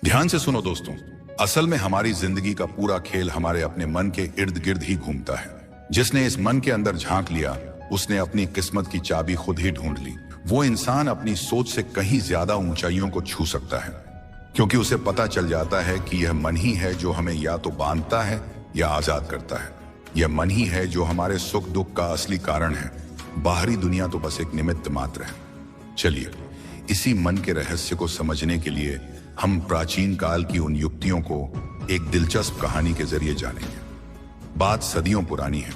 ध्यान से सुनो दोस्तों, असल में हमारी जिंदगी का पूरा खेल हमारे अपने मन के इर्द गिर्द ही घूमता है। जिसने इस मन के अंदर झांक लिया, उसने अपनी किस्मत की चाबी खुद ही ढूंढ ली। वो इंसान अपनी सोच से कहीं ज्यादा ऊंचाइयों को छू सकता है, क्योंकि उसे पता चल जाता है कि यह मन ही है जो हमें या तो बांधता है या आजाद करता है। यह मन ही है जो हमारे सुख दुख का असली कारण है। बाहरी दुनिया तो बस एक निमित्त मात्र है। चलिए, इसी मन के रहस्य को समझने के लिए हम प्राचीन काल की उन युक्तियों को एक दिलचस्प कहानी के जरिए जानेंगे। बात सदियों पुरानी है,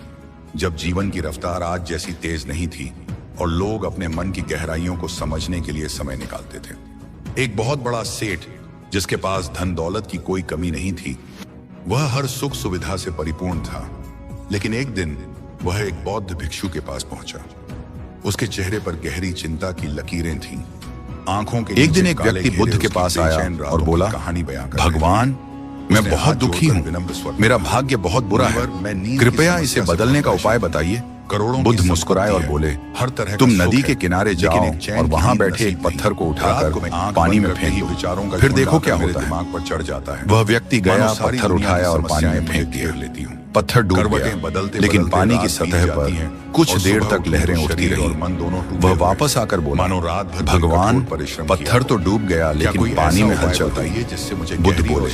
जब जीवन की रफ्तार आज जैसी तेज नहीं थी और लोग अपने मन की गहराइयों को समझने के लिए समय निकालते थे। एक बहुत बड़ा सेठ, जिसके पास धन दौलत की कोई कमी नहीं थी, वह हर सुख सुविधा से परिपूर्ण था। लेकिन एक दिन वह एक बौद्ध भिक्षु के पास पहुंचा। उसके चेहरे पर गहरी चिंता की लकीरें थीं। आंखों के एक दिन एक व्यक्ति बुद्ध के पास आया और बोला, भगवान, मैं बहुत दुखी हूँ, मेरा भाग्य बहुत बुरा है, कृपया इसे बदलने का उपाय बताइए। बुद्ध मुस्कुराए और बोले, तुम नदी के किनारे जाओ और वहां बैठे एक पत्थर को उठाकर पानी में फेंक दो, फिर देखो क्या होता है। वह व्यक्ति गया, पत्थर उठाया और पानी में फेंक दिया। पत्थर डूब गया, लेकिन पानी की सतह पर कुछ देर तक लहरें उठती रही। वह वापस आकर बोला, भगवान, पत्थर तो डूब गया, लेकिन पानी में हलचल आई। बुद्ध बोले,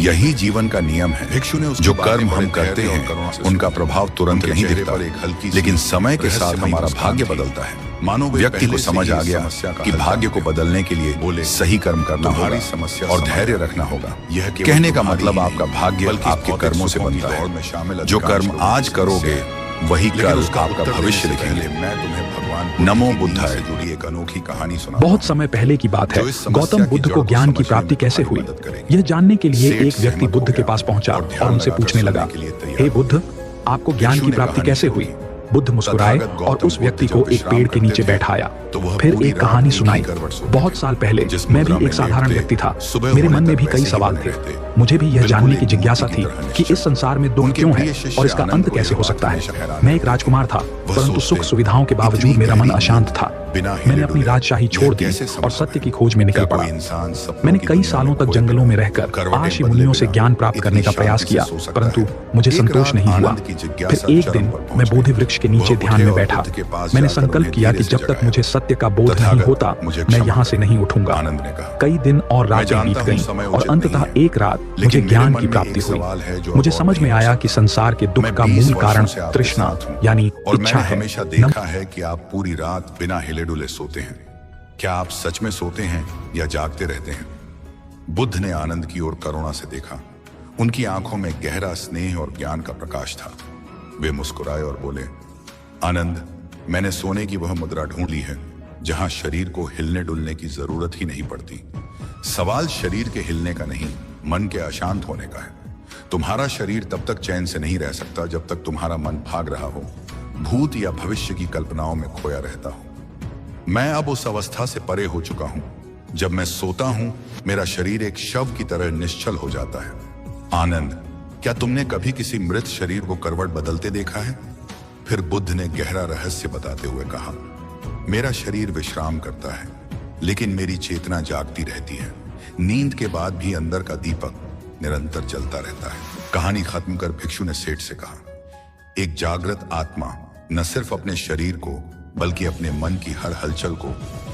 यही जीवन का नियम है। जो कर्म हम करते हैं उनका प्रभाव तुरंत नहीं दिखता, लेकिन समय के साथ हमारा भाग्य बदलता है। व्यक्ति को समझ आ गया कि भाग्य को बदलने के लिए सही कर्म करना होगा और धैर्य रखना होगा। कहने का मतलब आपका भाग्य आपके कर्मों से बनता है। जो कर्म आज करोगे वही कल आपका भविष्य लिखेंगे। मैं तुम्हें भगवान नमो बुद्धाय जुड़ी एक अनोखी कहानी सुना। बहुत समय पहले की बात है। गौतम बुद्ध को ज्ञान की प्राप्ति कैसे हुई, यह जानने के लिए एक व्यक्ति बुद्ध के पास पहुंचा और उनसे पूछने लगा, हे बुद्ध, आपको ज्ञान की प्राप्ति कैसे हुई? बुद्ध मुस्कुराए और उस व्यक्ति को एक पेड़ के नीचे बैठाया। फिर एक कहानी सुनाई। बहुत साल पहले मैं भी एक साधारण व्यक्ति था। मेरे मन में भी कई सवाल थे। मुझे भी यह जानने की जिज्ञासा थी कि इस संसार में दुख क्यों है और इसका अंत कैसे हो सकता है। मैं एक राजकुमार था, परंतु सुख सुविधाओं के बावजूद मेरा मन अशांत था। मैंने अपनी राजशाही छोड़ दी और सत्य की खोज में निकल पड़ा। मैंने कई सालों तक जंगलों में रहकर आशी मुनियों से ज्ञान प्राप्त करने का प्रयास किया, परंतु मुझे संतोष नहीं हुआ। फिर एक दिन मैं बोधि वृक्ष के नीचे ध्यान में बैठा। मैंने संकल्प किया कि जब तक मुझे सत्य का बोध नहीं होता, मैं यहाँ से नहीं उठूंगा। कई दिन और रातें बीत गईं और अंततः एक रात मुझे ज्ञान की प्राप्ति हुई। मुझे समझ में आया कि संसार के दुख का मूल कारण तृष्णा यानी इच्छा है। हमेशा देखा है कि आप पूरी रात बिना हिले डुले सोते हैं। क्या आप सच में सोते हैं या जागते रहते हैं? बुद्ध ने आनंद की ओर करुणा से देखा। उनकी आंखों में गहरा स्नेह और ज्ञान का प्रकाश था। वे मुस्कुराए और बोले, आनंद, मैंने सोने की वह मुद्रा ढूंढ ली है जहां शरीर को हिलने डुलने की जरूरत ही नहीं पड़ती। सवाल शरीर के हिलने का नहीं, मन के अशांत होने का है। तुम्हारा शरीर तब तक चैन से नहीं रह सकता जब तक तुम्हारा मन भाग रहा हो, भूत या भविष्य की कल्पनाओं में खोया रहता हो। मैं अब उस अवस्था से परे हो चुका हूं। जब मैं सोता हूं, मेरा शरीर एक शव की तरह निश्चल हो जाता है। आनंद, क्या तुमने कभी किसी मृत शरीर को करवट बदलते देखा है? फिर बुद्ध ने गहरा रहस्य बताते हुए कहा, मेरा शरीर विश्राम करता है, लेकिन मेरी चेतना जागती रहती है। नींद के बाद भी अंदर का दीपक निरंतर जलता रहता है। कहानी खत्म कर भिक्षु ने सेठ से कहा, एक जागृत आत्मा न सिर्फ अपने शरीर को बल्कि अपने मन की हर हलचल को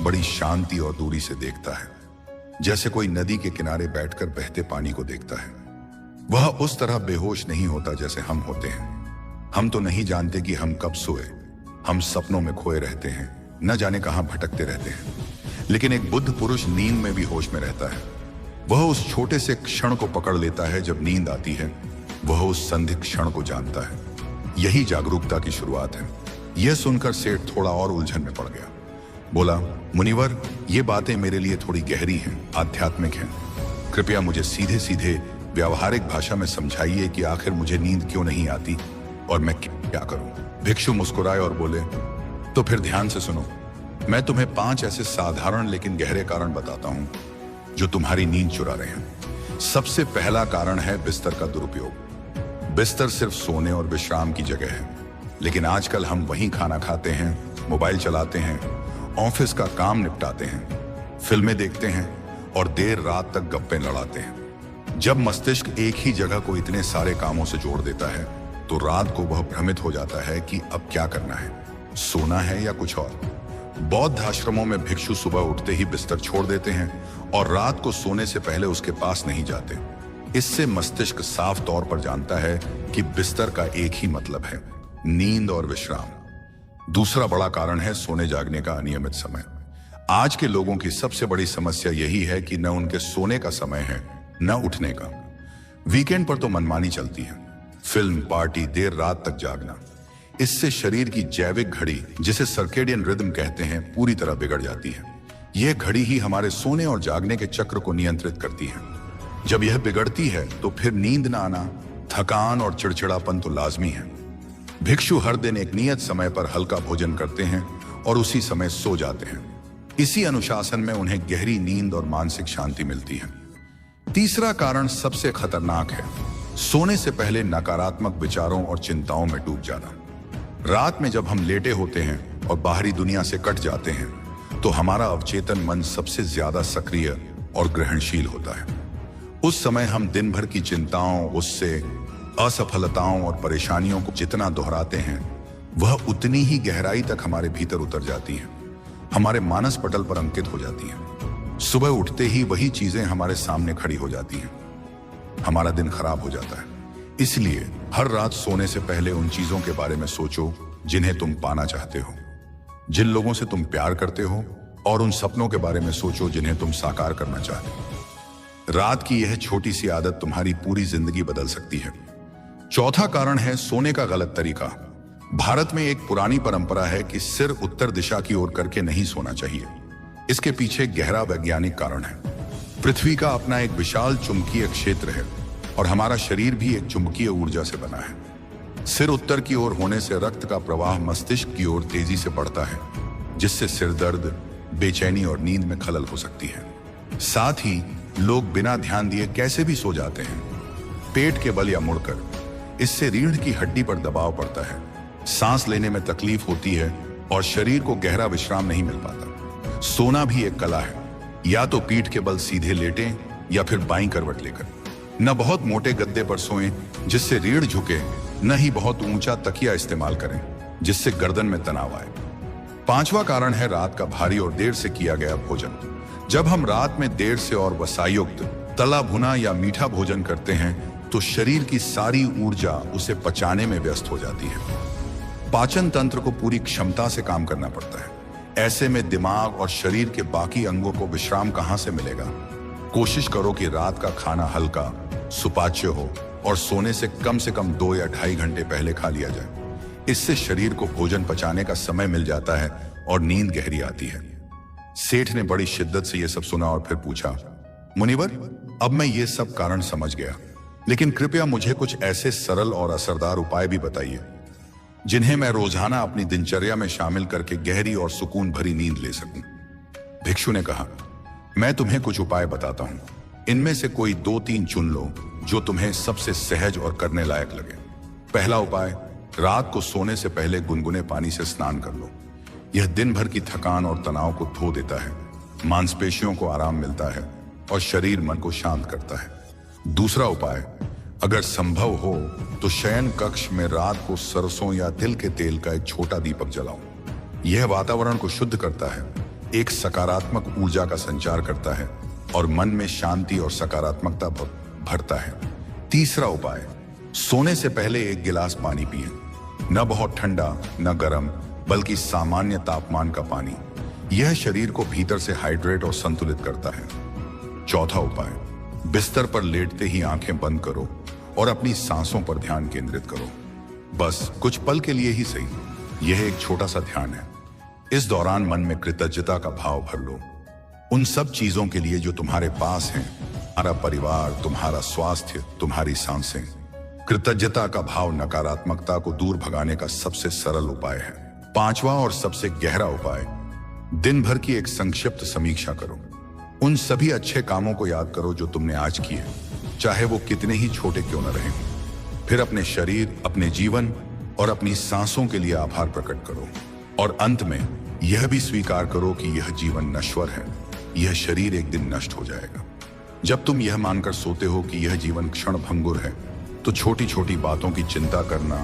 बड़ी शांति और दूरी से देखता है, जैसे कोई नदी के किनारे बैठकर बहते पानी को देखता है। वह उस तरह बेहोश नहीं होता जैसे हम होते हैं। हम तो नहीं जानते कि हम कब सोए, हम सपनों में खोए रहते हैं, न जाने कहां भटकते रहते हैं। लेकिन एक बुद्ध पुरुष नींद में भी होश में रहता है। वह उस छोटे से क्षण को पकड़ लेता है जब नींद आती है। वह उस संधि क्षण को जानता है। यही जागरूकता की शुरुआत है। यह सुनकर सेठ थोड़ा और उलझन में पड़ गया। बोला, मुनिवर, ये बातें मेरे लिए थोड़ी गहरी हैं, आध्यात्मिक हैं। कृपया मुझे सीधे सीधे व्यावहारिक भाषा में समझाइए कि आखिर मुझे नींद क्यों नहीं आती और मैं क्या करूं। भिक्षु मुस्कुराए और बोले, तो फिर ध्यान से सुनो। मैं तुम्हें 5 ऐसे साधारण लेकिन गहरे कारण बताता हूं जो तुम्हारी नींद चुरा रहे हैं। सबसे पहला कारण है बिस्तर का दुरुपयोग। बिस्तर सिर्फ सोने और विश्राम की जगह है, लेकिन आजकल हम वहीं खाना खाते हैं, मोबाइल चलाते हैं, ऑफिस का काम निपटाते हैं, फिल्में देखते हैं और देर रात तक गप्पे लड़ाते हैं। जब मस्तिष्क एक ही जगह को इतने सारे कामों से जोड़ देता है तो रात को वह भ्रमित हो जाता है कि अब क्या करना है, सोना है या कुछ और। बौद्ध आश्रमों में भिक्षु सुबह उठते ही बिस्तर छोड़ देते हैं और रात को सोने से पहले उसके पास नहीं जाते। इससे मस्तिष्क साफ तौर पर जानता है कि बिस्तर का एक ही मतलब है, नींद और विश्राम। दूसरा बड़ा कारण है सोने जागने का अनियमित समय। आज के लोगों की सबसे बड़ी समस्या यही है कि न उनके सोने का समय है न उठने का। वीकेंड पर तो मनमानी चलती है, फिल्म, पार्टी, देर रात तक जागना। इससे शरीर की जैविक घड़ी, जिसे सर्केडियन रिदम कहते हैं, पूरी तरह बिगड़ जाती है। यह घड़ी ही हमारे सोने और जागने के चक्र को नियंत्रित करती है। जब यह बिगड़ती है तो फिर नींद न आना, थकान और चिड़चिड़ापन तो लाजमी है। भिक्षु हर दिन एक नियत समय पर हल्का भोजन करते हैं और उसी समय सो जाते हैं। इसी अनुशासन में उन्हें गहरी नींद और मानसिक शांति मिलती है। तीसरा कारण सबसे खतरनाक है, सोने से पहले नकारात्मक विचारों और चिंताओं में डूब जाना। रात में जब हम लेटे होते हैं और बाहरी दुनिया से कट जाते हैं तो हमारा अवचेतन मन सबसे ज्यादा सक्रिय और ग्रहणशील होता है। उस समय हम दिन भर की चिंताओं, गुस्से, असफलताओं और परेशानियों को जितना दोहराते हैं वह उतनी ही गहराई तक हमारे भीतर उतर जाती हैं, हमारे मानस पटल पर अंकित हो जाती हैं। सुबह उठते ही वही चीजें हमारे सामने खड़ी हो जाती हैं, हमारा दिन खराब हो जाता है। इसलिए हर रात सोने से पहले उन चीजों के बारे में सोचो जिन्हें तुम पाना चाहते हो, जिन लोगों से तुम प्यार करते हो, और उन सपनों के बारे में सोचो जिन्हें तुम साकार करना चाहते हो। रात की यह छोटी सी आदत तुम्हारी पूरी जिंदगी बदल सकती है। चौथा कारण है सोने का गलत तरीका। भारत में एक पुरानी परंपरा है कि सिर उत्तर दिशा की ओर करके नहीं सोना चाहिए। इसके पीछे गहरा वैज्ञानिक कारण है। पृथ्वी का अपना एक विशाल चुंबकीय क्षेत्र है और हमारा शरीर भी एक चुंबकीय ऊर्जा से बना है। सिर उत्तर की ओर होने से रक्त का प्रवाह मस्तिष्क की ओर तेजी से बढ़ता है, जिससे सिर दर्द, बेचैनी और नींद में खलल हो सकती है। साथ ही लोग बिना ध्यान दिए कैसे भी सो जाते हैं, पेट के बल या मुड़कर। इससे रीढ़ की हड्डी पर दबाव पड़ता है, सांस लेने में तकलीफ होती है और शरीर को गहरा विश्राम नहीं मिल पाता। सोना भी एक कला है, या तो पीठ के बल सीधे लेटें या फिर बाईं करवट लेकर। न बहुत मोटे गद्दे पर सोएं जिससे रीढ़ झुके, न ही बहुत ऊंचा तकिया इस्तेमाल करें जिससे गर्दन में तनाव आए। पांचवा कारण है रात का भारी और देर से किया गया भोजन। जब हम रात में देर से और वसायुक्त, तला भुना या मीठा भोजन करते हैं तो शरीर की सारी ऊर्जा उसे पचाने में व्यस्त हो जाती है। पाचन तंत्र को पूरी क्षमता से काम करना पड़ता है। ऐसे में दिमाग और शरीर के बाकी अंगों को विश्राम कहां से मिलेगा। कोशिश करो कि रात का खाना हल्का, सुपाच्य हो और सोने से कम 2 या 2.5 घंटे पहले खा लिया जाए। इससे शरीर को भोजन पचाने का समय मिल जाता है और नींद गहरी आती है। सेठ ने बड़ी शिद्दत से यह सब सुना और फिर पूछा, मुनिवर, अब मैं ये सब कारण समझ गया, लेकिन कृपया मुझे कुछ ऐसे सरल और असरदार उपाय भी बताइए जिन्हें मैं रोजाना अपनी दिनचर्या में शामिल करके गहरी और सुकून भरी नींद ले सकूं। भिक्षु ने कहा, मैं तुम्हें कुछ उपाय बताता हूं, इनमें से कोई 2-3 चुन लो जो तुम्हें सबसे सहज और करने लायक लगे। पहला उपाय, रात को सोने से पहले गुनगुने पानी से स्नान कर लो। यह दिन भर की थकान और तनाव को धो देता है, मांसपेशियों को आराम मिलता है और शरीर मन को शांत करता है। दूसरा उपाय, अगर संभव हो तो शयन कक्ष में रात को सरसों या तिल के तेल का एक छोटा दीपक जलाओ। यह वातावरण को शुद्ध करता है, एक सकारात्मक ऊर्जा का संचार करता है और मन में शांति और सकारात्मकता भरता है। तीसरा उपाय, सोने से पहले 1 गिलास पानी पिए, न बहुत ठंडा न गर्म, बल्कि सामान्य तापमान का पानी। यह शरीर को भीतर से हाइड्रेट और संतुलित करता है। चौथा उपाय, बिस्तर पर लेटते ही आंखें बंद करो और अपनी सांसों पर ध्यान केंद्रित करो। बस कुछ पल के लिए ही सही, यह एक छोटा सा ध्यान है। इस दौरान मन में कृतज्ञता का भाव भर लो, उन सब चीजों के लिए जो तुम्हारे पास हैं, तुम्हारा परिवार, तुम्हारा स्वास्थ्य, तुम्हारी सांसें। कृतज्ञता का भाव नकारात्मकता को दूर भगाने का सबसे सरल उपाय है। पांचवा और सबसे गहरा उपाय, दिन भर की एक संक्षिप्त समीक्षा करो। उन सभी अच्छे कामों को याद करो जो तुमने आज किए, चाहे वो कितने ही छोटे क्यों न रहें। फिर अपने शरीर, अपने जीवन और अपनी सांसों के लिए आभार प्रकट करो और अंत में यह भी स्वीकार करो कि यह जीवन नश्वर है यह शरीर एक दिन नष्ट हो जाएगा। जब तुम यह मानकर सोते हो कि यह जीवन क्षण भंगुर है, तो छोटी छोटी बातों की चिंता करना,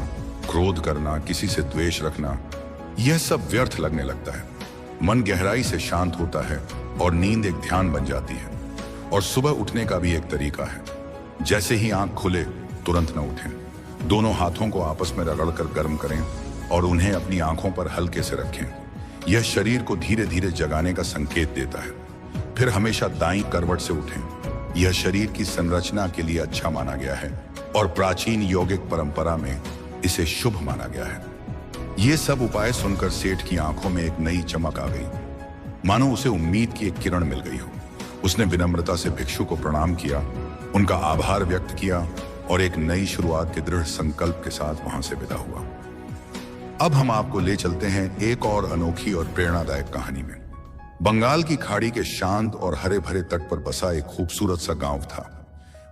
क्रोध करना, किसी से द्वेष रखना, यह सब व्यर्थ लगने लगता है। मन गहराई से शांत होता है और नींद एक ध्यान बन जाती है। और सुबह उठने का भी एक तरीका है। जैसे ही आंख खुले तुरंत न उठें। दोनों हाथों को आपस में रगड़कर गर्म करें और उन्हें अपनी आंखों पर हल्के से रखें। यह शरीर को धीरे धीरे जगाने का संकेत देता है। फिर हमेशा दाईं करवट से उठें। यह शरीर की संरचना के लिए अच्छा माना गया है और प्राचीन यौगिक परंपरा में इसे शुभ माना गया है। ये सब उपाय सुनकर सेठ की आंखों में एक नई चमक आ गई, मानो उसे उम्मीद की एक किरण मिल गई हो। उसने विनम्रता से भिक्षु को प्रणाम किया, उनका आभार व्यक्त किया और एक नई शुरुआत के दृढ़ संकल्प के साथ वहां से विदा हुआ। अब हम आपको ले चलते हैं एक और अनोखी और प्रेरणादायक कहानी में। बंगाल की खाड़ी के शांत और हरे भरे तट पर बसा एक खूबसूरत सा गांव था।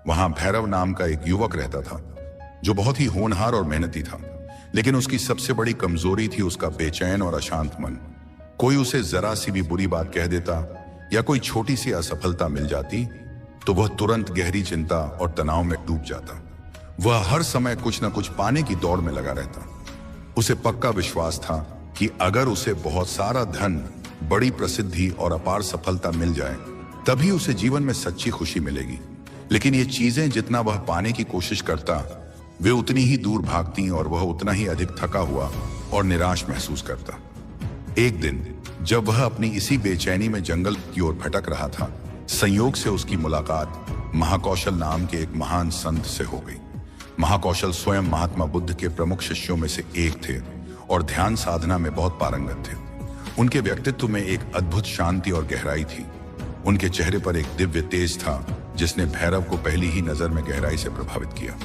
वहां भैरव नाम का एक युवक रहता था, जो बहुत ही होनहार और मेहनती था। लेकिन उसकी सबसे बड़ी कमजोरी थी उसका बेचैन और अशांत मन। कोई उसे जरा सी भी बुरी बात कह देता या कोई छोटी सी असफलता मिल जाती तो वह तुरंत गहरी चिंता और तनाव में डूब जाता। वह हर समय कुछ न कुछ पाने की दौड़ में लगा रहता। उसे पक्का विश्वास था कि अगर उसे बहुत सारा धन, बड़ी प्रसिद्धि और अपार सफलता मिल जाए तभी उसे जीवन में सच्ची खुशी मिलेगी। लेकिन ये चीजें जितना वह पाने की कोशिश करता, वे उतनी ही दूर भागती और वह उतना ही अधिक थका हुआ और निराश महसूस करता। एक दिन जब वह अपनी इसी बेचैनी में जंगल की ओर भटक रहा था, संयोग से उसकी मुलाकात महाकौशल नाम के एक महान संत से हो गई। महाकौशल स्वयं महात्मा बुद्ध के प्रमुख शिष्यों में से एक थे और ध्यान साधना में बहुत पारंगत थे। उनके व्यक्तित्व में एक अद्भुत शांति और गहराई थी। उनके चेहरे पर एक दिव्य तेज था जिसने भैरव को पहली ही नजर में गहराई से प्रभावित किया।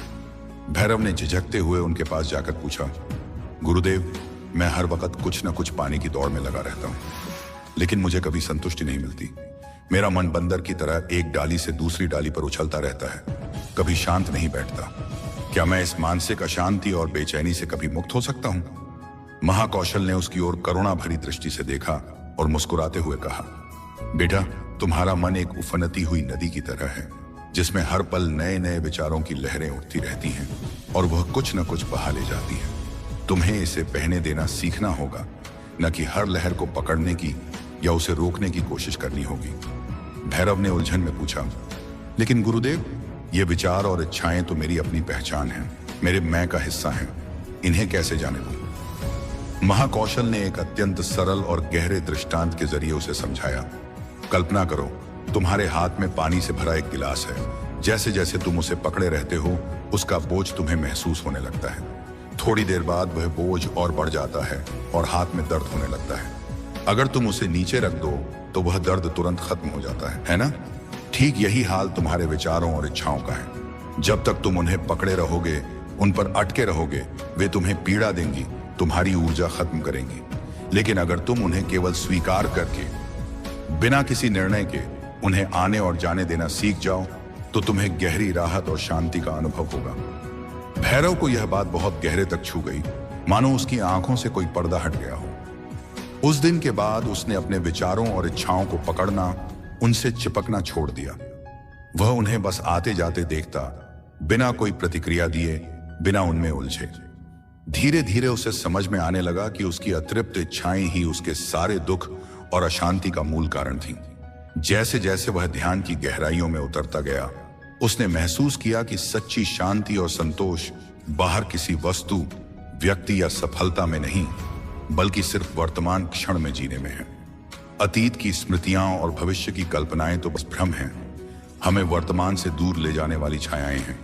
भैरव ने झिझकते हुए उनके पास जाकर पूछा, गुरुदेव, मैं हर वक्त कुछ न कुछ पाने की दौड़ में लगा रहता हूँ, लेकिन मुझे कभी संतुष्टि नहीं मिलती। मेरा मन बंदर की तरह एक डाली से दूसरी डाली पर उछलता रहता है, कभी शांत नहीं बैठता। क्या मैं इस मानसिक अशांति और बेचैनी से कभी मुक्त हो सकता हूँ? महाकौशल ने उसकी ओर करुणा भरी दृष्टि से देखा और मुस्कुराते हुए कहा, बेटा, तुम्हारा मन एक उफनती हुई नदी की तरह है जिसमें हर पल नए नए विचारों की लहरें उठती रहती हैं और वह कुछ न कुछ बहा ले जाती है। तुम्हें इसे बहने देना सीखना होगा, न कि हर लहर को पकड़ने की या उसे रोकने की कोशिश करनी होगी। भैरव ने उलझन में पूछा, लेकिन गुरुदेव, ये विचार और इच्छाएं तो मेरी अपनी पहचान है, मेरे मैं का हिस्सा हैं, इन्हें कैसे जाने दूं? महाकौशल ने एक अत्यंत सरल और गहरे दृष्टांत के जरिए उसे समझाया। कल्पना करो, तुम्हारे हाथ में पानी से भरा एक गिलास है। जैसे जैसे तुम उसे पकड़े रहते हो, उसका बोझ तुम्हें महसूस होने लगता है। थोड़ी देर बाद वह बोझ और बढ़ जाता है और हाथ में दर्द होने लगता है। अगर तुम उसे नीचे रख दो तो वह दर्द तुरंत खत्म हो जाता है ना? ठीक यही हाल तुम्हारे विचारों और इच्छाओं का है। जब तक तुम उन्हें पकड़े रहोगे, उन पर अटके रहोगे, वे तुम्हें पीड़ा देंगी, तुम्हारी ऊर्जा खत्म करेंगी। लेकिन अगर तुम उन्हें केवल स्वीकार करके, बिना किसी निर्णय के उन्हें आने और जाने देना सीख जाओ, तो तुम्हें गहरी राहत और शांति का अनुभव होगा। भैरव को यह बात बहुत गहरे तक छू गई, मानो उसकी आंखों से कोई पर्दा हट गया हो। उस दिन के बाद उसने अपने विचारों और इच्छाओं को पकड़ना, उनसे चिपकना छोड़ दिया। वह उन्हें बस आते जाते देखता, बिना कोई प्रतिक्रिया दिए, बिना उनमें उलझे। धीरे धीरे उसे समझ में आने लगा कि उसकी अतृप्त इच्छाएं ही उसके सारे दुख और अशांति का मूल कारण थीं। जैसे जैसे वह ध्यान की गहराइयों में उतरता गया, उसने महसूस किया कि सच्ची शांति और संतोष बाहर किसी वस्तु, व्यक्ति या सफलता में नहीं, बल्कि सिर्फ वर्तमान क्षण में जीने में है। अतीत की स्मृतियां और भविष्य की कल्पनाएं तो बस भ्रम हैं, हमें वर्तमान से दूर ले जाने वाली छायाएं हैं।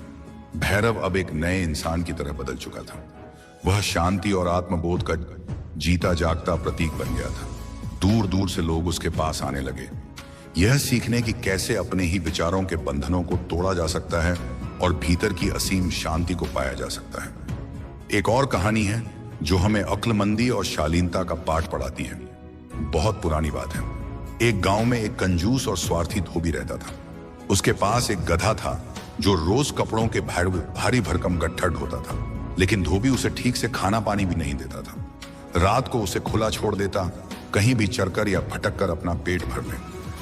भैरव अब एक नए इंसान की तरह बदल चुका था। वह शांति और आत्मबोध का जीता जागता प्रतीक बन गया था। दूर दूर से लोग उसके पास आने लगे, यह सीखने की कैसे अपने ही विचारों के बंधनों को तोड़ा जा सकता है और भीतर की असीम शांति को पाया जा सकता है। एक और कहानी है जो हमें अक्लमंदी और शालीनता का पाठ पढ़ाती है। बहुत पुरानी बात है। एक गांव में एक कंजूस और स्वार्थी धोबी रहता था। उसके पास एक गधा था जो रोज कपड़ों के भारी भरकम गट्ठर ढोता था, लेकिन धोबी उसे ठीक से खाना पानी भी नहीं देता था। रात को उसे खुला छोड़ देता, कहीं भी चरकर या भटक कर अपना पेट भर ले।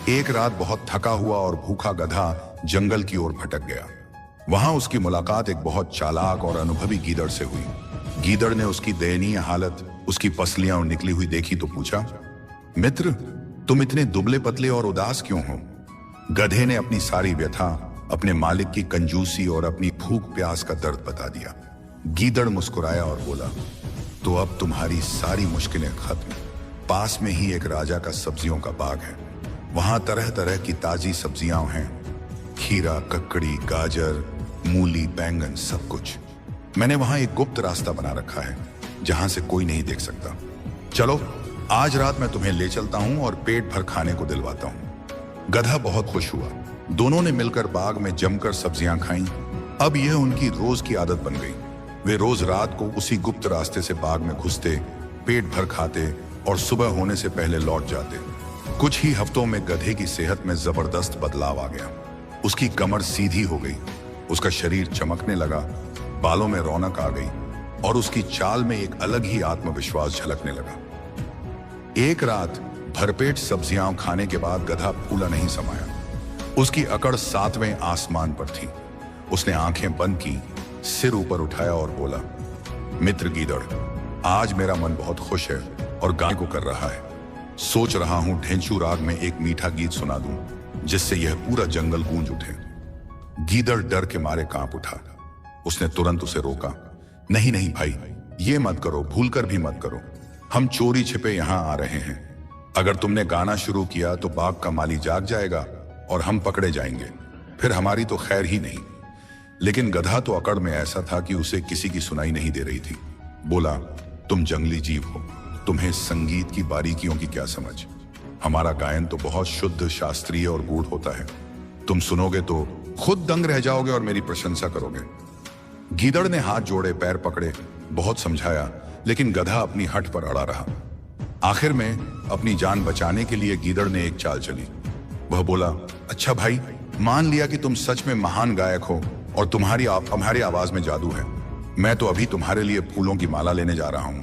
एक रात बहुत थका हुआ और भूखा गधा जंगल की ओर भटक गया। वहां उसकी मुलाकात एक बहुत चालाक और अनुभवी गीदड़ से हुई। गीदड़ ने उसकी दयनीय हालत, उसकी पसलियां निकली हुई देखी तो पूछा, मित्र, तुम इतने दुबले पतले और उदास क्यों हो? गधे ने अपनी सारी व्यथा, अपने मालिक की कंजूसी और अपनी भूख प्यास का दर्द बता दिया। गीदड़ मुस्कुराया और बोला, तो अब तुम्हारी सारी मुश्किलें खत्म। पास में ही एक राजा का सब्जियों का बाग है। वहां तरह तरह की ताजी सब्जियां हैं, खीरा, ककड़ी, गाजर, मूली, बैंगन, सब कुछ। मैंने वहां एक गुप्त रास्ता बना रखा है जहां से कोई नहीं देख सकता। चलो, आज रात मैं तुम्हें ले चलता हूं और पेट भर खाने को दिलवाता हूं। गधा बहुत खुश हुआ। दोनों ने मिलकर बाग में जमकर सब्जियां खाईं। अब यह उनकी रोज की आदत बन गई। वे रोज रात को उसी गुप्त रास्ते से बाग में घुसते, पेट भर खाते और सुबह होने से पहले लौट जाते। कुछ ही हफ्तों में गधे की सेहत में जबरदस्त बदलाव आ गया। उसकी कमर सीधी हो गई, उसका शरीर चमकने लगा, बालों में रौनक आ गई और उसकी चाल में एक अलग ही आत्मविश्वास झलकने लगा। एक रात भरपेट सब्जियां खाने के बाद गधा फूला नहीं समाया। उसकी अकड़ 7वें आसमान पर थी। उसने आंखें बंद की, सिर ऊपर उठाया और बोला, मित्र गीदड़, आज मेरा मन बहुत खुश है और गाने को कर रहा है। सोच रहा हूं ढेंचू राग में एक मीठा गीत सुना दूं जिससे यह पूरा जंगल गूंज उठे। गीदड़ डर के मारे कांप उठा। उसने तुरंत उसे रोका। नहीं नहीं भाई, ये मत करो, भूलकर भी मत करो। हम चोरी छिपे यहां आ रहे हैं। अगर तुमने गाना शुरू किया तो बाग का माली जाग जाएगा और हम पकड़े जाएंगे, फिर हमारी तो खैर ही नहीं। लेकिन गधा तो अकड़ में ऐसा था कि उसे किसी की सुनाई नहीं दे रही थी। बोला, तुम जंगली जीव हो, तुम्हें संगीत की बारीकियों की क्या समझ? हमारा गायन तो बहुत शुद्ध, शास्त्रीय और गूढ़ होता है। तुम सुनोगे तो खुद दंग रह जाओगे और मेरी प्रशंसा करोगे। गीदड़ ने हाथ जोड़े, पैर पकड़े, बहुत समझाया, लेकिन गधा अपनी हट पर अड़ा रहा। आखिर में अपनी जान बचाने के लिए गीदड़ ने एक चाल चली। वह बोला, अच्छा भाई, मान लिया कि तुम सच में महान गायक हो और तुम्हारी आवाज में जादू है। मैं तो अभी तुम्हारे लिए फूलों की माला लेने जा रहा हूं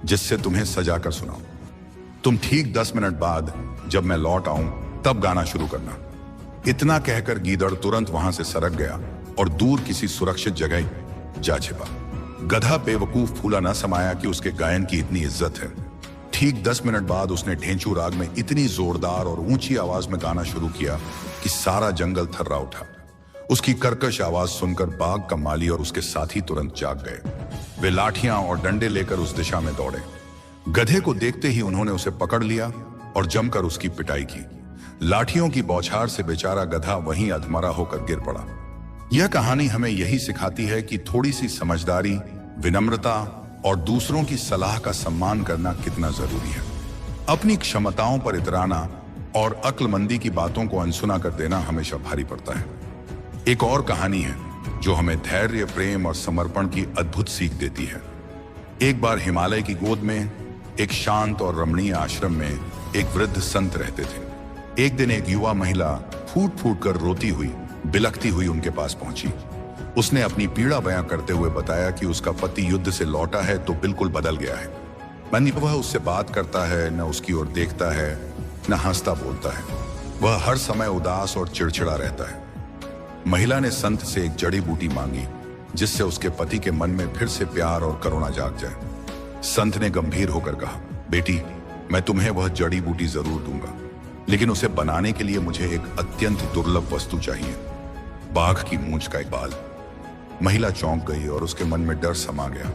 जिससे तुम्हें सजा कर सुनाऊं। तुम ठीक 10 मिनट बाद जब मैं लौट आऊं तब गाना शुरू करना। इतना कहकर गीदड़ तुरंत वहां से सरक गया और दूर किसी सुरक्षित जगह जा छिपा। गधा बेवकूफ फूला न समाया कि उसके गायन की इतनी इज्जत है। ठीक 10 मिनट बाद उसने ढेंचू राग में इतनी जोरदार और ऊंची आवाज में गाना शुरू किया कि सारा जंगल थर्रा उठा। उसकी कर्कश आवाज सुनकर बाग का माली और उसके साथी तुरंत जाग गए। वे लाठियां और डंडे लेकर उस दिशा में दौड़े। गधे को देखते ही उन्होंने उसे पकड़ लिया और जमकर उसकी पिटाई की। लाठियों की बौछार से बेचारा गधा वहीं अधमरा होकर गिर पड़ा। यह कहानी हमें यही सिखाती है कि थोड़ी सी समझदारी, विनम्रता और दूसरों की सलाह का सम्मान करना कितना जरूरी है। अपनी क्षमताओं पर इतराना और अक्लमंदी की बातों को अनसुना कर देना हमेशा भारी पड़ता है। एक और कहानी है जो हमें धैर्य, प्रेम और समर्पण की अद्भुत सीख देती है। एक बार हिमालय की गोद में एक शांत और रमणीय आश्रम में एक वृद्ध संत रहते थे। एक दिन एक युवा महिला फूट फूट कर रोती हुई, बिलखती हुई उनके पास पहुंची। उसने अपनी पीड़ा बयां करते हुए बताया कि उसका पति युद्ध से लौटा है तो बिल्कुल बदल गया है। वह उससे बात करता है, न उसकी ओर देखता है, न हंसता बोलता है। वह हर समय उदास और चिड़चिड़ा रहता है। महिला ने संत से एक जड़ी बूटी मांगी जिससे उसके पति के मन में फिर से प्यार और करुणा जाग जाए। संत ने गंभीर होकर कहा, बेटी, मैं तुम्हें वह जड़ी बूटी जरूर दूंगा, लेकिन उसे बनाने के लिए मुझे एक अत्यंत दुर्लभ वस्तु चाहिए, बाघ की मूंछ का एक बाल। महिला चौंक गई और उसके मन में डर समा गया,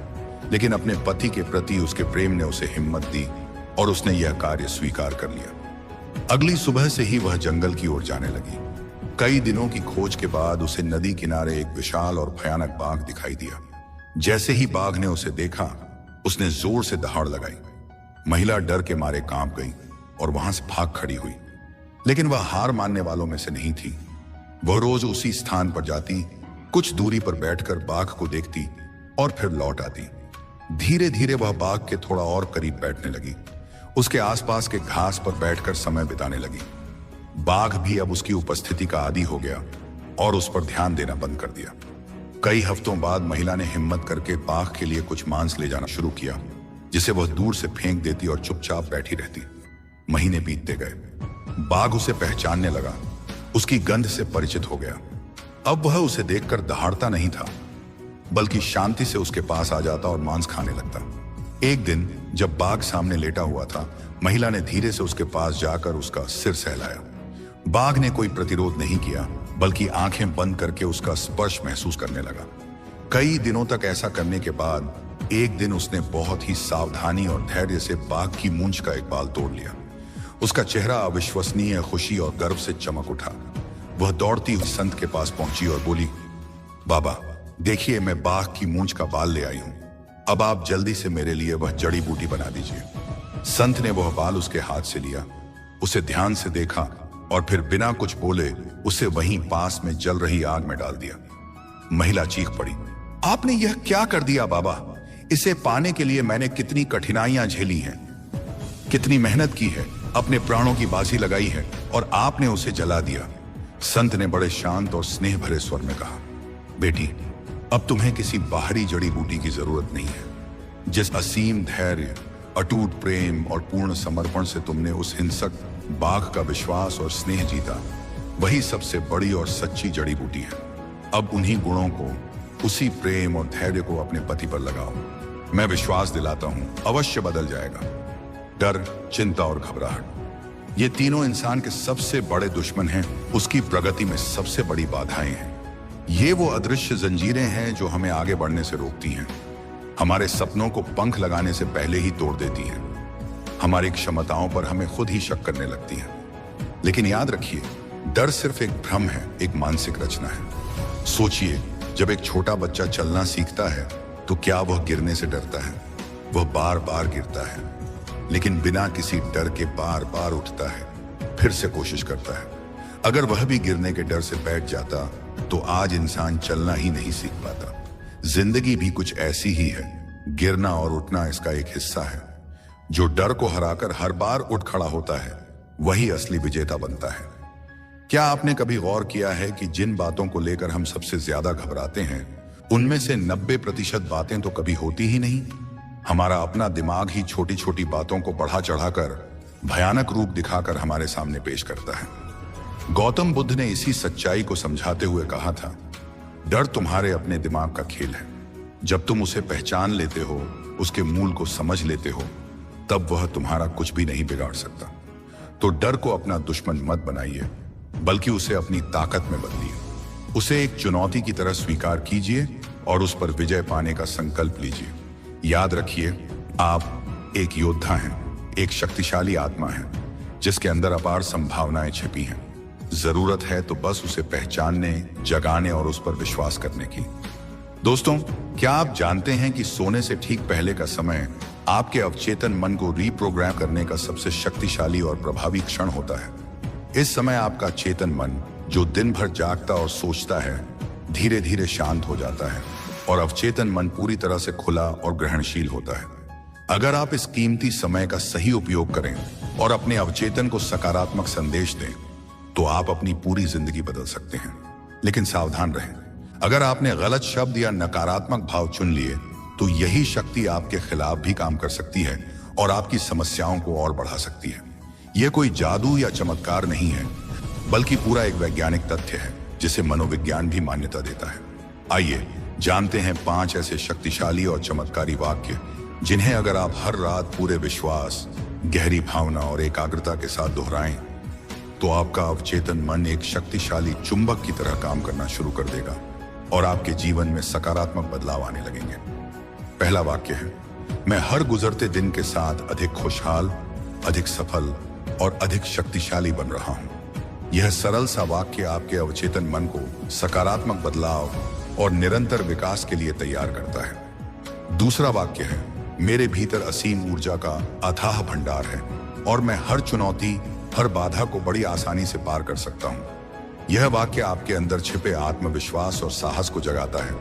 लेकिन अपने पति के प्रति उसके प्रेम ने उसे हिम्मत दी और उसने यह कार्य स्वीकार कर लिया। अगली सुबह से ही वह जंगल की ओर जाने लगी। कई दिनों की खोज के बाद उसे नदी किनारे एक विशाल और भयानक बाघ दिखाई दिया। जैसे ही बाघ ने उसे देखा, उसने जोर से दहाड़ लगाई। महिला डर के मारे कांप गई और वहां से भाग खड़ी हुई, लेकिन वह हार मानने वालों में से नहीं थी। वह रोज उसी स्थान पर जाती, कुछ दूरी पर बैठकर बाघ को देखती और फिर लौट आती। धीरे धीरे वह बाघ के थोड़ा और करीब बैठने लगी, उसके आसपास के घास पर बैठकर समय बिताने लगी। बाघ भी अब उसकी उपस्थिति का आदी हो गया और उस पर ध्यान देना बंद कर दिया। कई हफ्तों बाद महिला ने हिम्मत करके बाघ के लिए कुछ मांस ले जाना शुरू किया, जिसे वह दूर से फेंक देती और चुपचाप बैठी रहती। महीने बीतते गए। बाघ उसे पहचानने लगा, उसकी गंध से परिचित हो गया। अब वह उसे देखकर दहाड़ता नहीं था, बल्कि शांति से उसके पास आ जाता और मांस खाने लगता। एक दिन जब बाघ सामने लेटा हुआ था, महिला ने धीरे से उसके पास जाकर उसका सिर सहलाया। बाघ ने कोई प्रतिरोध नहीं किया, बल्कि आंखें बंद करके उसका स्पर्श महसूस करने लगा। कई दिनों तक ऐसा करने के बाद एक दिन उसने बहुत ही सावधानी और धैर्य से बाघ की मूंछ का एक बाल तोड़ लिया। उसका चेहरा अविश्वसनीय खुशी और गर्व से चमक उठा। वह दौड़ती हुई संत के पास पहुंची और बोली, बाबा देखिए, मैं बाघ की मूंछ का बाल ले आई हूं। अब आप जल्दी से मेरे लिए वह जड़ी बूटी बना दीजिए। संत ने वह बाल उसके हाथ से लिया, उसे ध्यान से देखा और फिर बिना कुछ बोले उसे वहीं पास में जल रही आग में डाल दिया। महिला चीख पड़ी, आपने यह क्या कर दिया बाबा? इसे पाने के लिए मैंने कितनी कठिनाइयां झेली हैं, कितनी मेहनत की है, अपने प्राणों की बाजी लगाई है, और आपने उसे जला दिया। संत ने बड़े शांत और स्नेह भरे स्वर में कहा, बेटी, अब तुम्हें किसी बाहरी जड़ी बूटी की जरूरत नहीं है। जिस असीम धैर्य, अटूट प्रेम और पूर्ण समर्पण से तुमने उस हिंसक बाघ का विश्वास और स्नेह जीता, वही सबसे बड़ी और सच्ची जड़ी बूटी है। अब उन्हीं गुणों को, उसी प्रेम और धैर्य को अपने पति पर लगाओ। मैं विश्वास दिलाता हूं, अवश्य बदल जाएगा। डर, चिंता और घबराहट, ये तीनों इंसान के सबसे बड़े दुश्मन हैं, उसकी प्रगति में सबसे बड़ी बाधाएं हैं। ये वो अदृश्य जंजीरें हैं जो हमें आगे बढ़ने से रोकती हैं, हमारे सपनों को पंख लगाने से पहले ही तोड़ देती हैं, हमारी क्षमताओं पर हमें खुद ही शक करने लगती हैं। लेकिन याद रखिए, डर सिर्फ एक भ्रम है, एक मानसिक रचना है। सोचिए, जब एक छोटा बच्चा चलना सीखता है तो क्या वह गिरने से डरता है? वह बार बार गिरता है, लेकिन बिना किसी डर के बार बार उठता है, फिर से कोशिश करता है। अगर वह भी गिरने के डर से बैठ जाता तो आज इंसान चलना ही नहीं सीख पाता। जिंदगी भी कुछ ऐसी ही है, गिरना और उठना इसका एक हिस्सा है। जो डर को हराकर हर बार उठ खड़ा होता है, वही असली विजेता बनता है। क्या आपने कभी गौर किया है कि जिन बातों को लेकर हम सबसे ज्यादा घबराते हैं, उनमें से 90% बातें तो कभी होती ही नहीं। हमारा अपना दिमाग ही छोटी छोटी बातों को बढ़ा चढ़ाकर भयानक रूप दिखाकर हमारे सामने पेश करता है। गौतम बुद्ध ने इसी सच्चाई को समझाते हुए कहा था, डर तुम्हारे अपने दिमाग का खेल है। जब तुम उसे पहचान लेते हो, उसके मूल को समझ लेते हो, तब वह तुम्हारा कुछ भी नहीं बिगाड़ सकता। तो डर को अपना दुश्मन मत बनाइए, बल्कि उसे अपनी ताकत में बदलिए। उसे एक चुनौती की तरह स्वीकार कीजिए और उस पर विजय पाने का संकल्प लीजिए। याद रखिए, आप एक योद्धा हैं, एक शक्तिशाली आत्मा है, जिसके अंदर अपार संभावनाएं छिपी हैं। जरूरत है तो बस उसे पहचानने, जगाने और उस पर विश्वास करने की। दोस्तों, क्या आप जानते हैं कि सोने से ठीक पहले का समय आपके अवचेतन मन को रीप्रोग्राम करने का सबसे शक्तिशाली और प्रभावी क्षण होता है। इस समय आपका चेतन मन, जो दिन भर जागता और सोचता है, धीरे धीरे शांत हो जाता है और अवचेतन मन पूरी तरह से खुला और ग्रहणशील होता है। अगर आप इस कीमती समय का सही उपयोग करें और अपने अवचेतन को सकारात्मक संदेश दें, तो आप अपनी पूरी जिंदगी बदल सकते हैं। लेकिन सावधान रहें, अगर आपने गलत शब्द या नकारात्मक भाव चुन लिए, तो यही शक्ति आपके खिलाफ भी काम कर सकती है और आपकी समस्याओं को और बढ़ा सकती है। यह कोई जादू या चमत्कार नहीं है, बल्कि पूरा एक वैज्ञानिक तथ्य है, जिसे मनोविज्ञान भी मान्यता देता है। आइए जानते हैं 5 ऐसे शक्तिशाली और चमत्कारी वाक्य, जिन्हें अगर आप हर रात पूरे विश्वास, गहरी भावना और एकाग्रता के साथ दोहराएं, तो आपका अवचेतन मन एक शक्तिशाली चुंबक की तरह काम करना शुरू कर देगा और आपके जीवन में सकारात्मक बदलाव आने लगेंगे। पहला वाक्य है, मैं हर गुजरते दिन के साथ अधिक खुशहाल, अधिक सफल और अधिक शक्तिशाली बन रहा हूं। यह सरल सा वाक्य आपके अवचेतन मन को सकारात्मक बदलाव और निरंतर विकास के लिए तैयार करता है। दूसरा वाक्य है, मेरे भीतर असीम ऊर्जा का अथाह भंडार है और मैं हर चुनौती, हर बाधा को बड़ी आसानी से पार कर सकता हूं। यह वाक्य आपके अंदर छिपे आत्मविश्वास और साहस को जगाता है,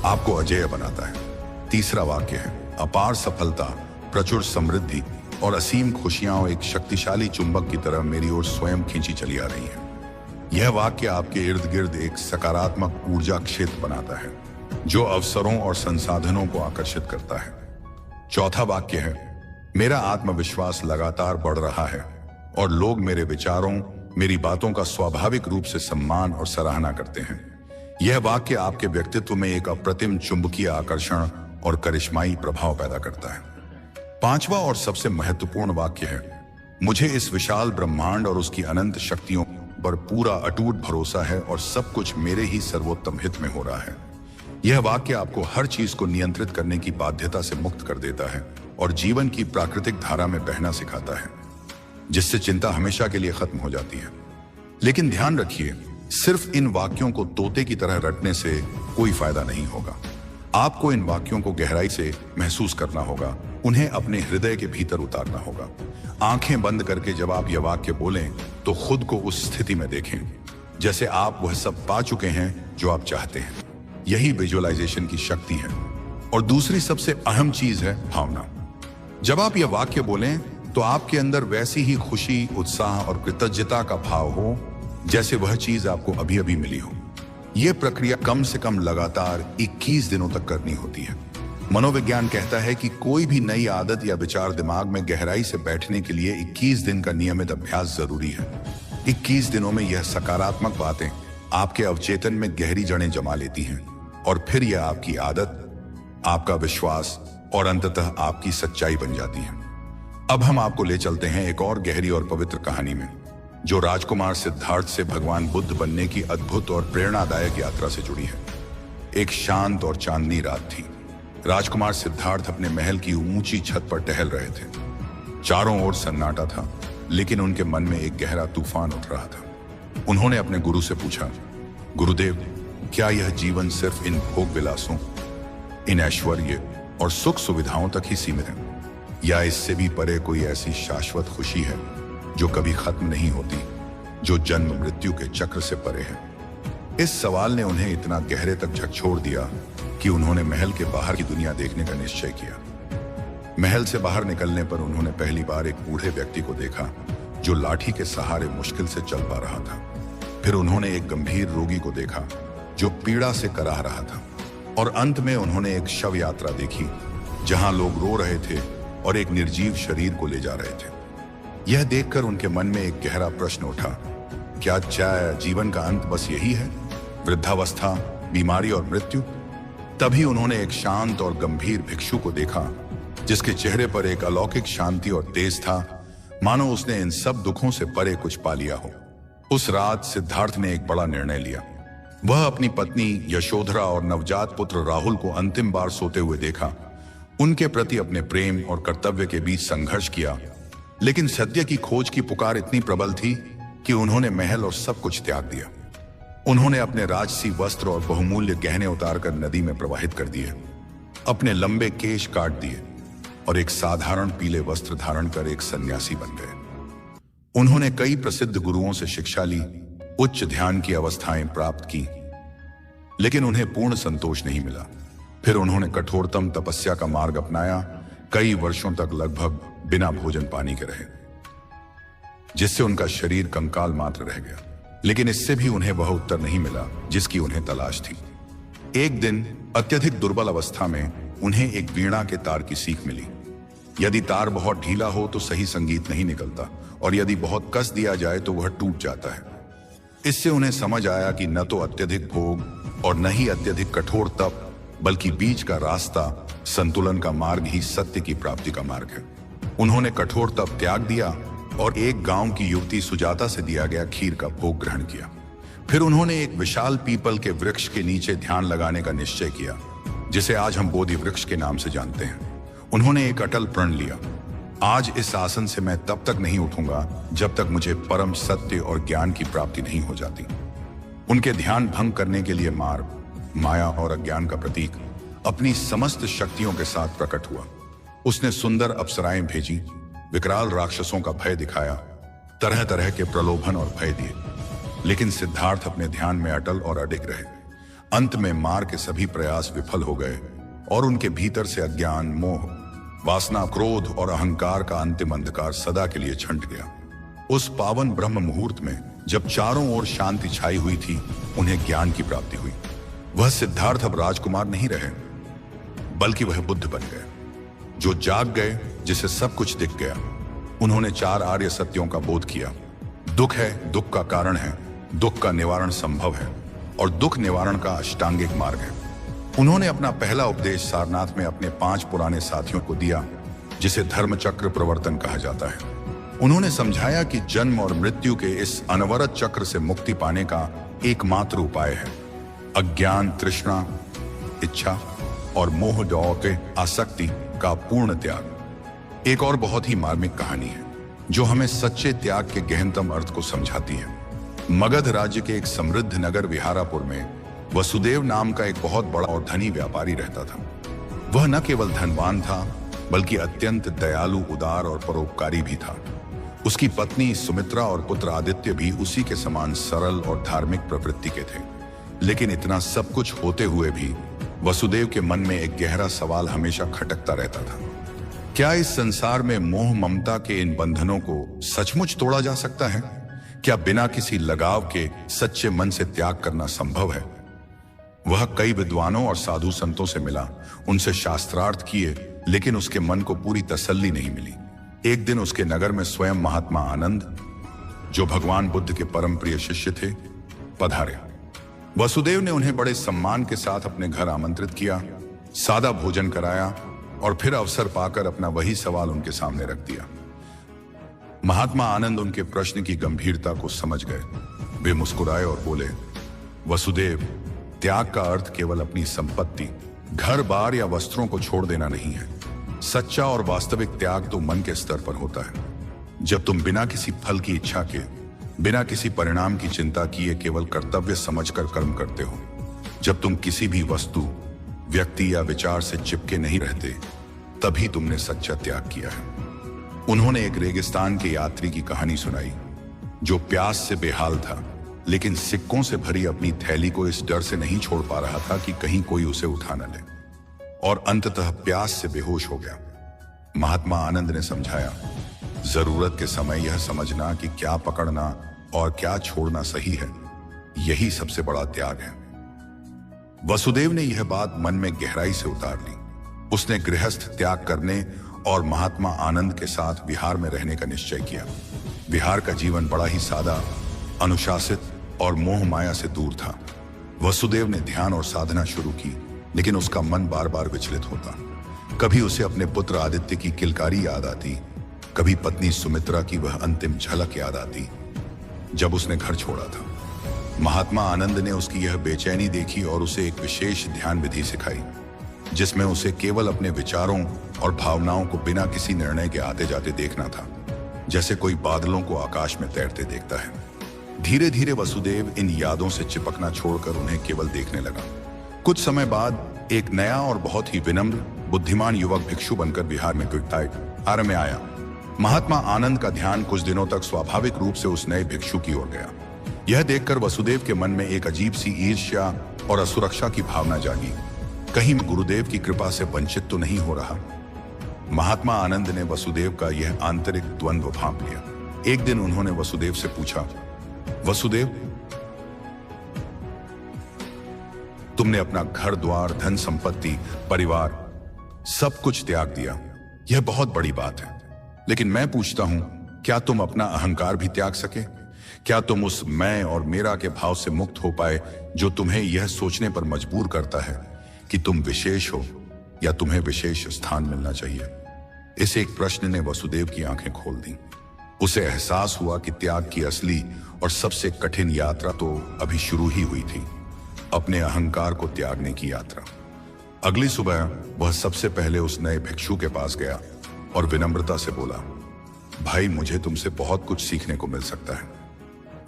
आपको अजेय बनाता है। तीसरा वाक्य है, अपार सफलता, प्रचुर समृद्धि और असीम खुशियां एक शक्तिशाली चुंबक की तरह मेरी ओर स्वयं खींची चली आ रही हैं। यह वाक्य आपके इर्द गिर्द एक सकारात्मक ऊर्जा क्षेत्र बनाता है, जो अवसरों और संसाधनों को आकर्षित करता है। चौथा वाक्य है, मेरा आत्मविश्वास लगातार बढ़ रहा है और लोग मेरे विचारों, मेरी बातों का स्वाभाविक रूप से सम्मान और सराहना करते हैं। यह वाक्य आपके व्यक्तित्व में एक अप्रतिम चुंबकीय आकर्षण और करिश्माई प्रभाव पैदा करता है। पांचवा और सबसे महत्वपूर्ण वाक्य है, मुझे इस विशाल ब्रह्मांड और उसकी अनंत शक्तियों पर पूरा अटूट भरोसा है और सब कुछ मेरे ही सर्वोत्तम हित में हो रहा है। यह वाक्य आपको हर चीज को नियंत्रित करने की बाध्यता से मुक्त कर देता है और जीवन की प्राकृतिक धारा में बहना सिखाता है, जिससे चिंता हमेशा के लिए खत्म हो जाती है। लेकिन ध्यान रखिए, सिर्फ इन वाक्यों को तोते की तरह रटने से कोई फायदा नहीं होगा। आपको इन वाक्यों को गहराई से महसूस करना होगा, उन्हें अपने हृदय के भीतर उतारना होगा। आंखें बंद करके जब आप यह वाक्य बोलें तो खुद को उस स्थिति में देखें जैसे आप वह सब पा चुके हैं जो आप चाहते हैं। यही विजुअलाइजेशन की शक्ति है। और दूसरी सबसे अहम चीज है भावना। जब आप यह वाक्य बोलें तो आपके अंदर वैसी ही खुशी, उत्साह और कृतज्ञता का भाव हो जैसे वह चीज आपको अभी अभी मिली हो। यह प्रक्रिया कम से कम लगातार 21 दिनों तक करनी होती है। मनोविज्ञान कहता है कि कोई भी नई आदत या विचार दिमाग में गहराई से बैठने के लिए 21 दिन का नियमित अभ्यास जरूरी है। 21 दिनों में यह सकारात्मक बातें आपके अवचेतन में गहरी जड़ें जमा लेती हैं और फिर यह आपकी आदत, आपका विश्वास और अंततः आपकी सच्चाई बन जाती है। अब हम आपको ले चलते हैं एक और गहरी और पवित्र कहानी में, जो राजकुमार सिद्धार्थ से भगवान बुद्ध बनने की अद्भुत और प्रेरणादायक यात्रा से जुड़ी है। एक शांत और चांदनी रात थी। राजकुमार सिद्धार्थ अपने महल की ऊंची छत पर टहल रहे थे। चारों ओर सन्नाटा था, लेकिन उनके मन में एक गहरा तूफान उठ रहा था। उन्होंने अपने गुरु से पूछा, गुरुदेव, क्या यह जीवन सिर्फ इन भोग विलासों, इन ऐश्वर्य और सुख सुविधाओं तक ही सीमित है, या इससे भी परे कोई ऐसी शाश्वत खुशी है जो कभी खत्म नहीं होती, जो जन्म मृत्यु के चक्र से परे है? इस सवाल ने उन्हें इतना गहरे तक झकझोर दिया कि उन्होंने महल के बाहर की दुनिया देखने का निश्चय किया। महल से बाहर निकलने पर उन्होंने पहली बार एक बूढ़े व्यक्ति को देखा जो लाठी के सहारे मुश्किल से चल पा रहा था। फिर उन्होंने एक गंभीर रोगी को देखा जो पीड़ा से कराह रहा था, और अंत में उन्होंने एक शव यात्रा देखी जहां लोग रो रहे थे और एक निर्जीव शरीर को ले जा रहे थे। यह देखकर उनके मन में एक गहरा प्रश्न उठा, क्या जीवन का अंत बस यही है, वृद्धावस्था, बीमारी और मृत्यु? तभी उन्होंने एक शांत और गंभीर भिक्षु को देखा जिसके चेहरे पर एक अलौकिक शांति और तेज था, मानो उसने इन सब दुखों से परे कुछ पा लिया हो। उस रात सिद्धार्थ ने एक बड़ा निर्णय लिया। वह अपनी पत्नी यशोधरा और नवजात पुत्र राहुल को अंतिम बार सोते हुए देखा। उनके प्रति अपने प्रेम और कर्तव्य के बीच संघर्ष किया, लेकिन सत्य की खोज की पुकार इतनी प्रबल थी कि उन्होंने महल और सब कुछ त्याग दिया। उन्होंने अपने राजसी वस्त्र और बहुमूल्य गहने उतारकर नदी में प्रवाहित कर दिए, अपने लंबे केश काट दिए और एक साधारण पीले वस्त्र धारण कर एक सन्यासी बन गए। उन्होंने कई प्रसिद्ध गुरुओं से शिक्षा ली, उच्च ध्यान की अवस्थाएं प्राप्त की, लेकिन उन्हें पूर्ण संतोष नहीं मिला। फिर उन्होंने कठोरतम तपस्या का मार्ग अपनाया, कई वर्षों तक लगभग बिना भोजन पानी के रहे, जिससे उनका शरीर कंकाल मात्र रह गया। लेकिन इससे भी उन्हें वह उत्तर नहीं मिला जिसकी उन्हें तलाश थी। एक दिन अत्यधिक दुर्बल अवस्था में उन्हें एक वीणा के तार की सीख मिली। यदि तार बहुत ढीला हो तो सही संगीत नहीं निकलता, और यदि बहुत कस दिया जाए तो वह टूट जाता है। इससे उन्हें समझ आया कि न तो अत्यधिक भोग और न ही अत्यधिक कठोर तप, बल्कि बीच का रास्ता, संतुलन का मार्ग ही सत्य की प्राप्ति का मार्ग है। उन्होंने कठोर तप त्याग दिया और एक गांव की युवती सुजाता से दिया गया खीर का भोग ग्रहण किया। फिर उन्होंने एक विशाल पीपल के वृक्ष के नीचे ध्यान लगाने का निश्चय किया, जिसे आज हम बोधि वृक्ष के नाम से जानते हैं। उन्होंने एक अटल प्रण लिया, आज इस आसन से मैं तब तक नहीं उठूंगा जब तक मुझे परम सत्य और ज्ञान की प्राप्ति नहीं हो जाती। उनके ध्यान भंग करने के लिए मार्ग, माया और अज्ञान का प्रतीक अपनी समस्त शक्तियों के साथ प्रकट हुआ। उसने सुंदर अप्सराएं भेजी, विकराल राक्षसों का भय दिखाया, तरह तरह के प्रलोभन और भय दिए, लेकिन सिद्धार्थ अपने ध्यान में अटल और अडिग रहे। अंत में मार के सभी प्रयास विफल हो गए और उनके भीतर से अज्ञान, मोह, वासना, क्रोध और अहंकार का अंतिम अंधकार सदा के लिए छंट गया। उस पावन ब्रह्म मुहूर्त में जब चारों ओर शांति छाई हुई थी, उन्हें ज्ञान की प्राप्ति हुई। वह सिद्धार्थ अब राजकुमार नहीं रहे, बल्कि वह बुद्ध बन गए, जो जाग गए, जिसे सब कुछ दिख गया। उन्होंने 4 आर्य सत्यों का बोध किया। दुख है, दुख का कारण है, दुख का निवारण संभव है और दुख निवारण का अष्टांगिक मार्ग है। उन्होंने अपना पहला उपदेश सारनाथ में अपने 5 पुराने साथियों को दिया, जिसे धर्मचक्र प्रवर्तन कहा जाता है। उन्होंने समझाया कि जन्म और मृत्यु के इस अनवरत चक्र से मुक्ति पाने का एकमात्र उपाय है अज्ञान, तृष्णा, इच्छा और मोह के आसक्ति का पूर्ण त्याग। एक और बहुत ही मार्मिक कहानी है जो हमें सच्चे त्याग के गहनतम अर्थ को समझाती है। मगध राज्य के एक समृद्ध नगर विहारापुर में वसुदेव नाम का एक बहुत बड़ा और धनी व्यापारी रहता था। वह न केवल धनवान था बल्कि अत्यंत दयालु, उदार और परोपकारी भी था। उसकी पत्नी सुमित्रा और पुत्र आदित्य भी उसी के समान सरल और धार्मिक प्रवृत्ति के थे। लेकिन इतना सब कुछ होते हुए भी वसुदेव के मन में एक गहरा सवाल हमेशा खटकता रहता था। क्या इस संसार में मोह ममता के इन बंधनों को सचमुच तोड़ा जा सकता है? क्या बिना किसी लगाव के सच्चे मन से त्याग करना संभव है? वह कई विद्वानों और साधु संतों से मिला, उनसे शास्त्रार्थ किए, लेकिन उसके मन को पूरी तसल्ली नहीं मिली। एक दिन उसके नगर में स्वयं महात्मा आनंद, जो भगवान बुद्ध के परम प्रिय शिष्य थे, पधारे। वसुदेव ने उन्हें बड़े सम्मान के साथ अपने घर आमंत्रित किया, सादा भोजन कराया और फिर अवसर पाकर अपना वही सवाल उनके सामने रख दिया। महात्मा आनंद उनके प्रश्न की गंभीरता को समझ गए। वे मुस्कुराए और बोले, वसुदेव, त्याग का अर्थ केवल अपनी संपत्ति, घर बार या वस्त्रों को छोड़ देना नहीं है। सच्चा और वास्तविक त्याग तो मन के स्तर पर होता है। जब तुम बिना किसी फल की इच्छा के, बिना किसी परिणाम की चिंता किए केवल कर्तव्य समझकर कर्म करते हो, जब तुम किसी भी वस्तु, व्यक्ति या विचार से चिपके नहीं रहते, तभी तुमने सच्चा त्याग किया है। उन्होंने एक रेगिस्तान के यात्री की कहानी सुनाई जो प्यास से बेहाल था, लेकिन सिक्कों से भरी अपनी थैली को इस डर से नहीं छोड़ पा रहा था कि कहीं कोई उसे उठा न ले, और अंततः प्यास से बेहोश हो गया। महात्मा आनंद ने समझाया, जरूरत के समय यह समझना कि क्या पकड़ना और क्या छोड़ना सही है, यही सबसे बड़ा त्याग है। वसुदेव ने यह बात मन में गहराई से उतार ली। उसने गृहस्थ त्याग करने और महात्मा आनंद के साथ विहार में रहने का निश्चय किया। विहार का जीवन बड़ा ही सादा, अनुशासित और मोह माया से दूर था। वसुदेव ने ध्यान और साधना शुरू की, लेकिन उसका मन बार बार विचलित होता। कभी उसे अपने पुत्र आदित्य की किलकारी याद आती, कभी पत्नी सुमित्रा की वह अंतिम झलक याद आती जब उसने घर छोड़ा था। महात्मा आनंद ने उसकी यह बेचैनी देखी और उसे एक विशेष ध्यान विधि सिखाई, जिसमें उसे केवल अपने विचारों और भावनाओं को बिना किसी निर्णय के आते जाते देखना था, जैसे कोई बादलों को आकाश में तैरते देखता है। धीरे धीरे वसुदेव इन यादों से चिपकना छोड़कर उन्हें केवल देखने लगा। कुछ समय बाद एक नया और बहुत ही विनम्र, बुद्धिमान युवक भिक्षु बनकर बिहार में आर में आया। महात्मा आनंद का ध्यान कुछ दिनों तक स्वाभाविक रूप से उस नए भिक्षु की ओर गया। यह देखकर वसुदेव के मन में एक अजीब सी ईर्ष्या और असुरक्षा की भावना जागी। कहीं गुरुदेव की कृपा से वंचित तो नहीं हो रहा। महात्मा आनंद ने वसुदेव का यह आंतरिक द्वंद्व भांप लिया। एक दिन उन्होंने वसुदेव से पूछा, वसुदेव, तुमने अपना घर द्वार, धन संपत्ति, परिवार, सब कुछ त्याग दिया। यह बहुत बड़ी बात है, लेकिन मैं पूछता हूं, क्या तुम अपना अहंकार भी त्याग सके? क्या तुम उस मैं और मेरा के भाव से मुक्त हो पाए जो तुम्हें यह सोचने पर मजबूर करता है कि तुम विशेष हो या तुम्हें विशेष स्थान मिलना चाहिए? इस एक प्रश्न ने वसुदेव की आंखें खोल दी। उसे एहसास हुआ कि त्याग की असली और सबसे कठिन यात्रा तो अभी शुरू ही हुई थी, अपने अहंकार को त्यागने की यात्रा। अगली सुबह वह सबसे पहले उस नए भिक्षु के पास गया और विनम्रता से बोला, भाई, मुझे तुमसे बहुत कुछ सीखने को मिल सकता है।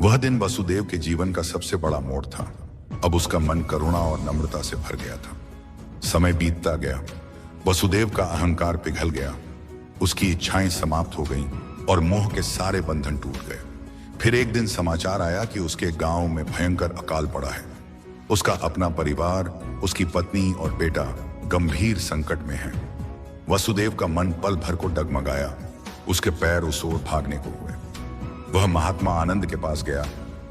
वह दिन वसुदेव के जीवन का सबसे बड़ा मोड़ था। अब उसका मन करुणा और नम्रता से भर गया था। समय बीतता गया, वसुदेव का अहंकार पिघल गया, उसकी इच्छाएं समाप्त हो गईं और मोह के सारे बंधन टूट गए। फिर एक दिन समाचार आया कि उसके गांव में भयंकर अकाल पड़ा है। उसका अपना परिवार, उसकी पत्नी और बेटा गंभीर संकट में हैं। वसुदेव का मन पल भर को डगमगाया, उसके पैर उस ओर भागने को हुए। वह महात्मा आनंद के पास गया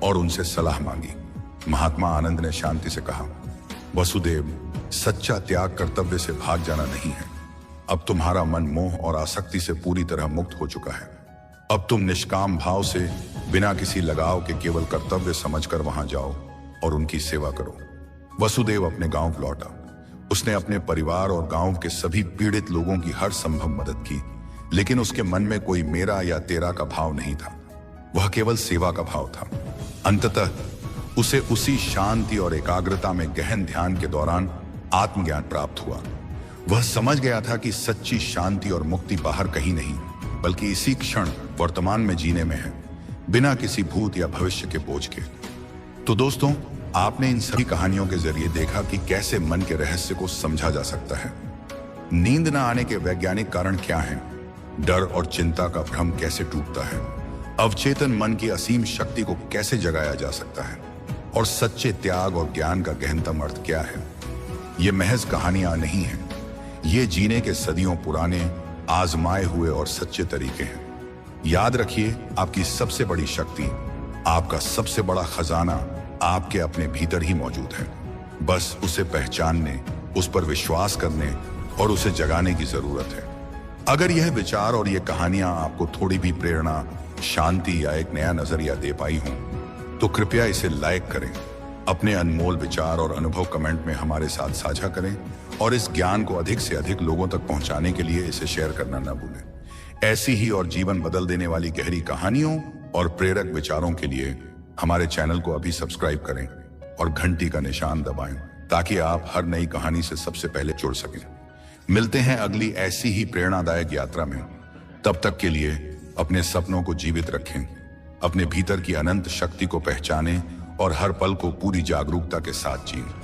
और उनसे सलाह मांगी। महात्मा आनंद ने शांति से कहा, वसुदेव, सच्चा त्याग कर्तव्य से भाग जाना नहीं है। अब तुम्हारा मन मोह और आसक्ति से पूरी तरह मुक्त हो चुका है। अब तुम निष्काम भाव से बिना किसी लगाव के केवल कर्तव्य समझकर वहां जाओ और उनकी सेवा करो। वसुदेव अपने गांव लौटा। उसने अपने परिवार और गांव के सभी पीड़ित लोगों की हर संभव मदद की, लेकिन उसके मन में कोई मेरा या तेरा का भाव नहीं था। वह केवल सेवा का भाव था। अंततः उसे उसी शांति और एकाग्रता में गहन ध्यान के दौरान आत्मज्ञान प्राप्त हुआ। वह समझ गया था कि सच्ची शांति और मुक्ति बाहर कहीं नहीं, बल्कि इसी क्षण वर्तमान में जीने में है, बिना किसी भूत या भविष्य के बोझ के। तो दोस्तों, आपने इन सभी कहानियों के जरिए देखा कि कैसे मन के रहस्य को समझा जा सकता है। नींद न आने के वैज्ञानिक कारण क्या हैं? डर और चिंता का भ्रम कैसे टूटता है? अवचेतन मन की असीम शक्ति को कैसे जगाया जा सकता है? और सच्चे त्याग और ज्ञान का गहनतम अर्थ क्या है? ये महज कहानियां नहीं हैं, ये जीने के सदियों पुराने, आजमाए हुए और सच्चे तरीके हैं। याद रखिए, आपकी सबसे बड़ी शक्ति, आपका सबसे बड़ा खजाना आपके अपने भीतर ही मौजूद है। बस उसे पहचानने, उस पर विश्वास करने और उसे जगाने की जरूरत है। अगर यह विचार और ये कहानियां आपको थोड़ी भी प्रेरणा, शांति या एक नया नजरिया दे पाई हों, तो कृपया इसे लाइक करें, अपने अनमोल विचार और अनुभव कमेंट में हमारे साथ साझा करें और इस ज्ञान को अधिक से अधिक लोगों तक पहुंचाने के लिए इसे शेयर करना न भूलें। ऐसी ही और जीवन बदल देने वाली गहरी कहानियों और प्रेरक विचारों के लिए हमारे चैनल को अभी सब्सक्राइब करें और घंटी का निशान दबाएं, ताकि आप हर नई कहानी से सबसे पहले जुड़ सकें। मिलते हैं अगली ऐसी ही प्रेरणादायक यात्रा में। तब तक के लिए अपने सपनों को जीवित रखें, अपने भीतर की अनंत शक्ति को पहचानें और हर पल को पूरी जागरूकता के साथ जिएं।